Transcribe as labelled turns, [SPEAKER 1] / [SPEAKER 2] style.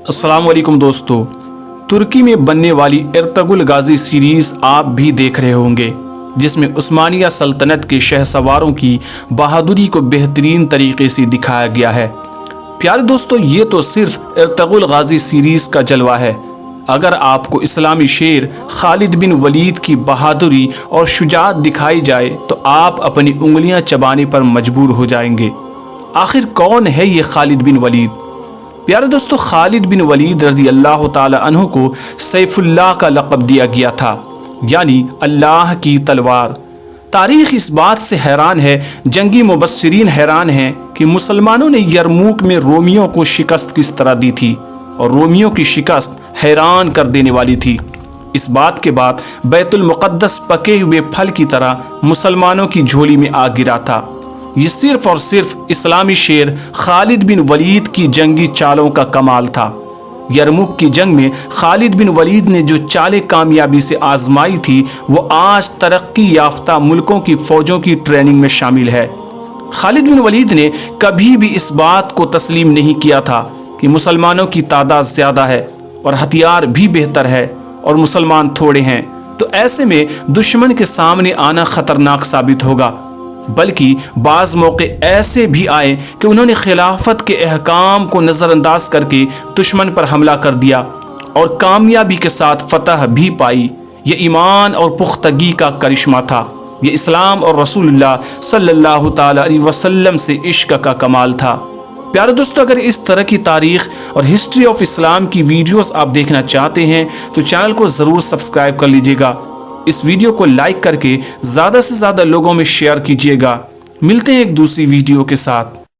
[SPEAKER 1] अस्सलाम वालेकुम दोस्तों, तुर्की में बनने वाली एर्तुगरुल गाजी सीरीज़ आप भी देख रहे होंगे, जिसमें उस्मानिया सल्तनत के शहसवारों की बहादुरी को बेहतरीन तरीके से दिखाया गया है। प्यारे दोस्तों, ये तो सिर्फ एर्तुगरुल गाजी सीरीज़ का जलवा है। अगर आपको इस्लामी शेर खालिद बिन वलीद की बहादुरी और शुजाअत दिखाई जाए तो आप अपनी उंगलियां चबाने पर मजबूर हो जाएंगे। आखिर कौन है ये खालिद बिन वलीद? प्यारे दोस्तों, खालिद बिन वलीद रज़ी अल्लाह ताला अन्हु को सैफुल्लाह का लक़ब दिया गया था, यानी अल्लाह की तलवार। तारीख़ इस बात से हैरान है, जंगी मुबस्सिरीन हैरान हैं कि मुसलमानों ने यरमूक में रोमियों को शिकस्त किस तरह दी थी, और रोमियों की शिकस्त हैरान कर देने वाली थी। इस बात के बाद बैतुल मुक़द्दस पके हुए फल की तरह मुसलमानों की झोली में आ गिरा था। ये सिर्फ और सिर्फ इस्लामी शेर खालिद बिन वलीद की जंगी चालों का कमाल था। यरमुक की जंग में खालिद बिन वलीद ने जो चालें कामयाबी से आजमाई थी, वो आज तरक्की याफ्ता मुल्कों की फ़ौजों की ट्रेनिंग में शामिल है। खालिद बिन वलीद ने कभी भी इस बात को तस्लीम नहीं किया था कि मुसलमानों की तादाद ज़्यादा है और हथियार भी बेहतर है और मुसलमान थोड़े हैं, तो ऐसे में दुश्मन के सामने आना ख़तरनाक साबित होगा। बल्कि बाज़ मौके ऐसे भी आए कि उन्होंने खिलाफत के अहकाम को नज़रअंदाज करके दुश्मन पर हमला कर दिया और कामयाबी के साथ फतह भी पाई। ये ईमान और पुख्तगी का करिश्मा था। ये इस्लाम और रसूलुल्लाह सल्लल्लाहु ताला अलैहि वसल्लम से इश्क का कमाल था। प्यारे दोस्तों, अगर इस तरह की तारीख़ और हिस्ट्री ऑफ इस्लाम की वीडियोस आप देखना चाहते हैं तो चैनल को ज़रूर सब्सक्राइब कर लीजिएगा। इस वीडियो को लाइक करके ज़्यादा से ज़्यादा लोगों में शेयर कीजिएगा। मिलते हैं एक दूसरी वीडियो के साथ।